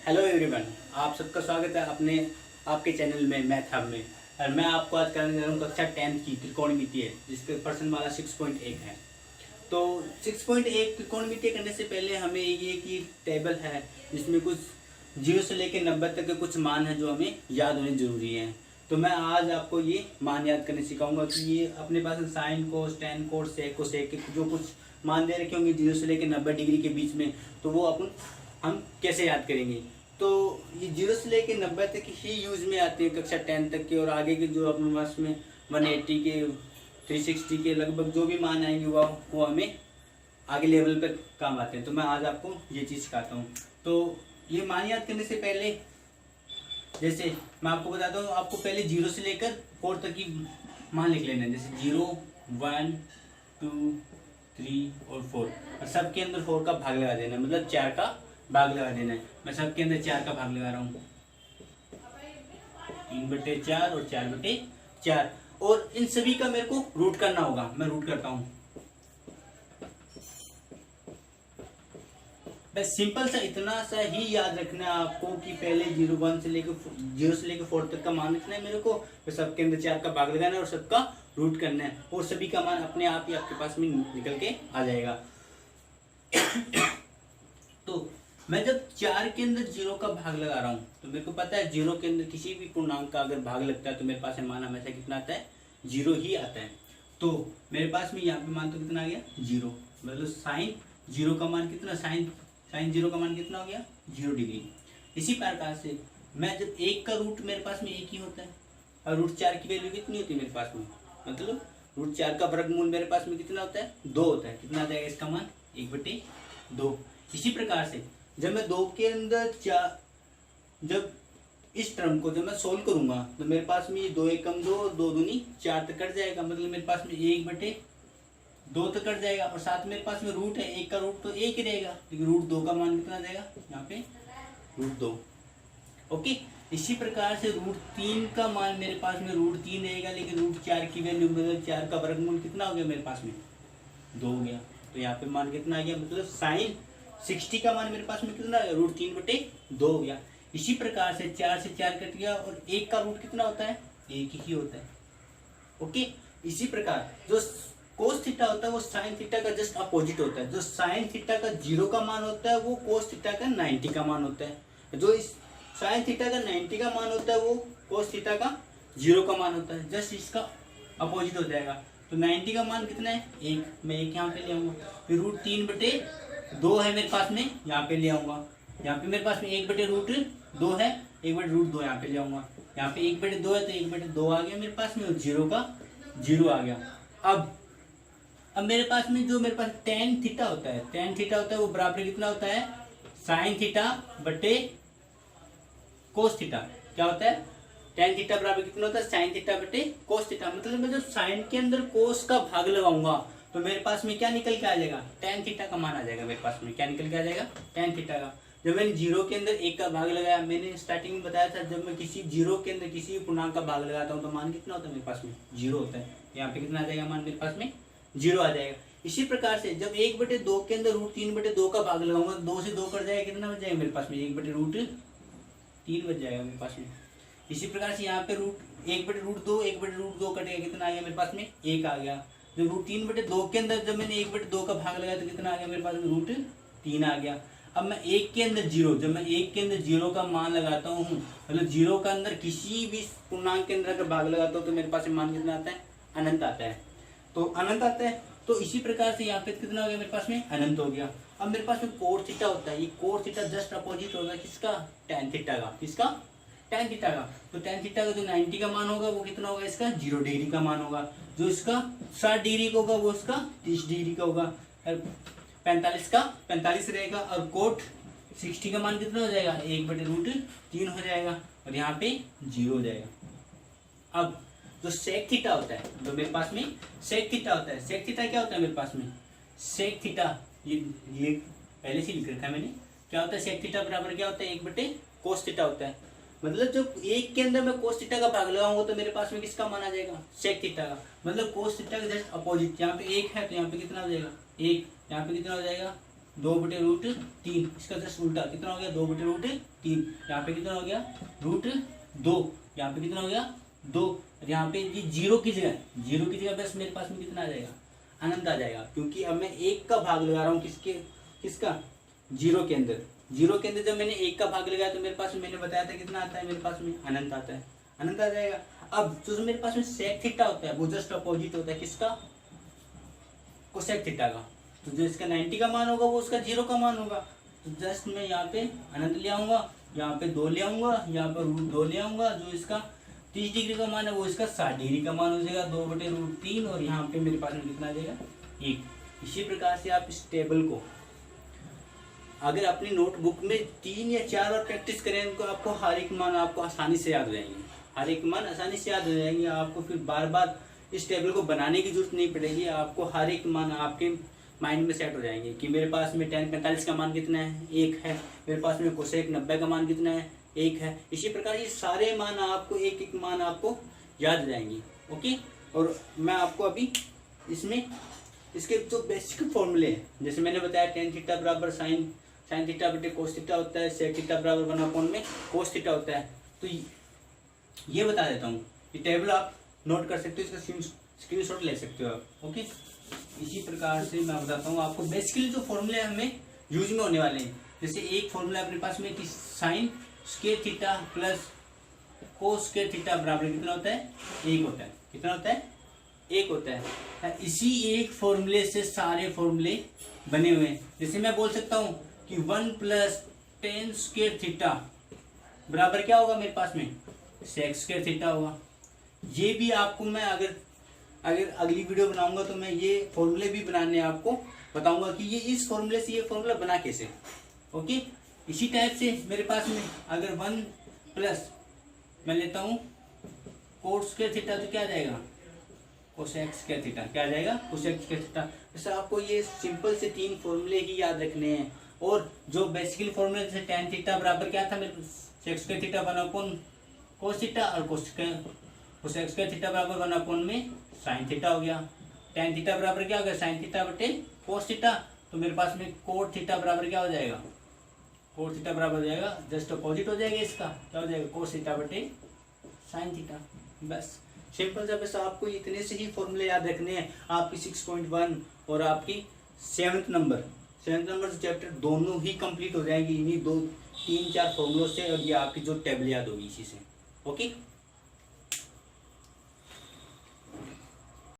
Hello everyone, आप सबका स्वागत है अपने आपके चैनल में मैथ हब में। और मैं आपको आज करने जा रहा हूँ कक्षा 10th की त्रिकोणमिति है, जिसके पर्सन वाला 6.1 है। तो 6.1 त्रिकोणमिति करने से पहले हमें ये की टेबल है जिसमें कुछ 0 से लेकर 90 तक के कुछ मान हैं जो हमें याद होने जरूरी हैं। तो मैं आज आपको ये मान याद करने सिखाऊंगा कि ये अपने पास साइन कोस टेन कोस सेक कोसेक के जो कुछ मान दे रखे होंगे 0 से लेकर 90 डिग्री के बीच में, तो वो हम कैसे याद करेंगे। तो ये 0 से लेकर 90 तक ही यूज़ में आते हैं कक्षा 10 तक के, और आगे के जो अपने पास में 180 के 360 के लगभग जो भी मान आएंगे वो हमें आगे लेवल पर काम आते हैं। तो मैं आज आपको ये चीज़ सिखाता हूँ। तो ये मान याद करने से पहले जैसे मैं आपको बताता हूँ, आपको पहले 0 से लेकर 4 तक की मान लिख लेना है। जैसे 0 1 2 3 और 4, और सबके अंदर 4 का भाग लगा देना है, मतलब 4 का भाग लगा देना है। मैं सबके अंदर 4 का भाग लगा रहा हूँ, 3/4 और 4/4, और इन सभी का मेरे को रूट करना होगा। मैं रूट करता हूँ। बस सिंपल सा इतना सा ही याद रखना है आपको कि पहले 0 से लेकर 4 तक का मान रखना है मेरे को, फिर सबके अंदर 4 का भाग लगाना है और सबका रूट करना है, और सभी का मान अपने आप ही आपके पास में निकल के आ जाएगा। तो मैं जब 4 के अंदर 0 का भाग लगा रहा हूँ तो मेरे को पता है 0 के अंदर किसी भी पूर्णांक का अगर भाग लगता है तो मेरे पास मान हमेशा कितना आता है, 0 ही आता है। तो मेरे पास में यहाँ पे मान तो कितना आ गया, 0, मतलब साइन 0 का मान कितना, साइन 0 का मान कितना हो गया, 0 डिग्री। इसी प्रकार से मैं जब 1 का रूट मेरे पास में 1 ही होता है, और रूट 4 की वैल्यू कितनी होती है मेरे पास में, मतलब रूट 4 का वर्गमूल मेरे पास में कितना होता है, 2 होता है। कितना आ जाएगा इसका मान, 1/2। इसी प्रकार से जब मैं 2 के अंदर 4, जब इस टर्म को जब मैं सोल्व करूंगा तो मेरे पास में ये 2 एकम 2, 2 दूनी 4 तक कट जाएगा, मतलब मेरे पास में 1/2 तक कट जाएगा, और साथ में मेरे पास में रूट है, 1 का रूट तो 1 ही रहेगा, लेकिन रूट 2 का मान कितना आ जाएगा, यहाँ पे रूट 2। ओके, इसी प्रकार से रूट 3 का मान मेरे पास में रूट 3 रहेगा, लेकिन रूट 4 की वैल्यू, मतलब 4 का वर्गमूल कितना हो गया मेरे पास में, 2 हो गया। तो यहाँ पे मान कितना आ गया, मतलब साइन 60 का मान मेरे पास में कितना आ गया, रूट 3/2 हो गया। इसी प्रकार से 4 से 4 कट गया, और 1 का रूट कितना होता है, 1 ही होता है। ओके, इसी प्रकार जो कोस थीटा होता है वो साइन थीटा का जस्ट अपोजिट होता है। जो साइन थीटा का 0 का मान होता है वो कोस थीटा का 90 का मान होता है। जो इस साइन थीटा का 90 का मान होता है वो कोस थीटा का 0 का मान होता है, जस्ट इसका अपोजिट हो जाएगा। तो 90 का मान कितना है, 1, मैं 1 यहाँ पे ले आऊंगा। फिर रूट 3/2 है मेरे पास में, यहाँ पे ले आऊंगा। यहाँ पे मेरे पास में 1/√2 है, 1/√2 यहाँ पे ले आऊंगा। यहाँ पे 1/2 है तो 1/2 आ गया मेरे पास में, और 0 का 0 आ गया। अब मेरे पास में जो मेरे पास टेन थीटा होता है वो बराबर कितना होता है, साइन थीटा बटे कोस थीटा। क्या होता है, टेन थीटा बराबर कितना होता है, साइन थीटा बटे कोस थीटा। मतलब मैं जब साइन के अंदर कोस का भाग लगाऊंगा तो मेरे पास में क्या निकल के आ जाएगा, टेन थीटा का मान आ जाएगा मेरे पास में। क्या निकल के आ जाएगा, टेन थीटा का। जब मैंने 0 के अंदर 1 का भाग लगाया, मैंने स्टार्टिंग में बताया था जब मैं किसी 0 के अंदर किसी भी पूर्णांक का भाग लगाता हूँ तो मान कितना होता है मेरे पास में, 0 होता है। यहाँ पे कितना आ जाएगा मान मेरे पास में, 0 आ जाएगा। इसी प्रकार से जब 1/2 के अंदर रूट 3/2 का भाग लगाऊंगा, 2 से 2 कट जाएगा, कितना बच जाएगा मेरे पास में, 1/√3 बच जाएगा मेरे पास में। इसी प्रकार से यहाँ पे रूट 1/√2 कटेगा, कितना आ गया मेरे पास में, 1 आ गया। जब रूट 3/2 के अंदर जब मैंने 1/2 का भाग लगाया तो कितना आ गया मेरे पास में, √3 आ गया। अब मैं 1 के अंदर 0, जब मैं 1 के अंदर 0 का मान लगाता हूँ, मतलब 0 का अंदर किसी भी पूर्णांक के अंदर अगर भाग लगाता हूँ तो मेरे पास में मान कितना आता है, अनंत आता है। तो अनंत आता है। तो इसी प्रकार से यहाँ पे कितना हो गया मेरे पास में, अनंत हो गया। अब मेरे पास में कोस थीटा होता है, ये कोस थीटा जस्ट अपोजिट होगा किसका, टेन थीटा का। किसका, टेन थीटा का। तो टेन थीटा का जो 90 का मान होगा वो कितना होगा, इसका 0 डिग्री का मान होगा। जो इसका 60 डिग्री का होगा वो इसका 30 डिग्री का होगा, 45 का 45 रहेगा। और कोट 60 का मान कितना हो जाएगा, 1/√3 हो जाएगा, और यहाँ पे 0 हो जाएगा। अब जो सेक थीटा होता है, जो मेरे पास में सेक थीटा होता है, सेक थीटा क्या होता है मेरे पास में, सेक थीटा ये पहले से लिख रखा है मैंने। क्या होता है सेक थीटा बराबर क्या होता है, 1/कोस थीटा होता है। मतलब जब 1 के अंदर मैं कोस थीटा का भाग लगाऊंगा तो मेरे पास में किसका मान आ जाएगा, सेक थीटा का। मतलब कोस थीटा का जस्ट अपोजिट, यहाँ पे 1 है तो यहाँ पे कितना हो जाएगा, 1, यहाँ पे कितना हो जाएगा 2/√3। इसका जस्ट उल्टा कितना हो गया 2/√3। यहाँ पे कितना हो गया √2। यहाँ पे कितना हो गया 2। और यहाँ पे ये जीरो की जगह बस मेरे पास में कितना आ जाएगा अनंत आ जाएगा, क्योंकि अब मैं 1 का भाग लगा रहा हूँ किसका 0 के अंदर। 0 के अंदर जब मैंने 1 का भाग लगाया तो मेरे पास में मैंने बताया था कितना आता है, मेरे पास में अनंत आता है, अनंत आ जाएगा। अब जो मेरे पास में सेक थीटा होता है वो जस्ट अपोजिट होता है किसका कोसेक थीटा का। तो जो इसका 90 का मान होगा वो उसका 0 का मान होगा। तो जस्ट मैं यहाँ पे अनंत ले आऊंगा, यहाँ पे 2 ले आऊंगा, यहाँ पे √2 ले आऊंगा। जो इसका 30 डिग्री का मान है वो इसका 60 डिग्री का मान हो जाएगा 2/√3। और यहाँ पे मेरे पास में कितना आ जाएगा 1। इसी प्रकार से आप इस टेबल को अगर अपनी नोटबुक में 3 या 4 बार प्रैक्टिस करें तो आपको हर एक मान आपको आसानी से याद हो जाएंगे, हर एक मान आसानी से याद हो जाएंगे। आपको फिर बार बार इस टेबल को बनाने की जरूरत नहीं पड़ेगी, आपको हर एक मान आपके माइंड में सेट हो जाएंगे कि मेरे पास में tan 45 का मान कितना है 1 है, मेरे पास में कोसेक 90 का मान कितना है 1 है। इसी प्रकार ये सारे मान आपको एक एक मान आपको याद हो जाएंगे। ओके, और मैं आपको अभी इसमें इसके जो बेसिक फॉर्मूले हैं, जैसे मैंने बताया tan थीटा बराबर साइन थीटा बटे कोस थीटा होता है, सेक थीटा बराबर 1/में कोस थीटा होता है। तो ये बता देता हूँ, ये टेबल आप नोट कर सकते हो, इसका स्क्रीनशॉट ले सकते हो आप। ओके, इसी प्रकार से मैं बताता हूँ आपको बेसिकली जो फॉर्मूले हमें यूज में होने वाले हैं। जैसे एक फॉर्मूला अपने पास में कि sine square theta plus cos square theta बराबर कितना होता है 1 होता है। कितना होता है 1 होता है। इसी एक फॉर्मूले से सारे फॉर्मूले बने हुए हैं। जैसे मैं बोल सकता हूँ कि 1 + tan स्क्वायर थीटा बराबर क्या होगा मेरे पास में सेक स्क्वायर थीटा होगा। ये भी आपको मैं अगर अगली वीडियो बनाऊंगा तो मैं ये फॉर्मूले भी बनाने आपको बताऊंगा कि ये इस फॉर्मूले से ये फॉर्मूला बना कैसे। ओके, इसी टाइप से मेरे पास में अगर 1 + मैं लेता हूँ कोस स्क्वायर थीटा तो क्या आ जाएगा कोसेक स्क्वायर थीटा, क्या आ जाएगा कोसेक स्क्वायर थीटा। जैसे आपको ये सिंपल से 3 फॉर्मूले ही याद रखने हैं। और जो बेसिकली फॉर्मूले जैसे tan थीटा बराबर क्या था मेरे sec square theta 1/cos theta और कोसेक स्क्वायर थीटा बराबर 1/में साइन थीटा हो गया। tan थीटा बराबर क्या हो गया साइन थीटा बटे कोस थीटा। तो मेरे पास में कोट थीटा बराबर क्या हो जाएगा कोट थीटा बराबर हो जाएगा जस्ट अपोजिट हो जाएगा, इसका क्या हो जाएगा कोस थीटा बटे साइन थीटा। बस सिंपल सा, बस आपको इतने से ही फॉर्मूले याद रखने हैं। आपकी 6.1 और आपकी 7th नंबर चैप्टर दोनों ही कंप्लीट हो जाएंगी इन्हीं 2-3-4 फॉर्मूलों से। और ये आपकी जो टेबल याद होगी इसी से। ओके।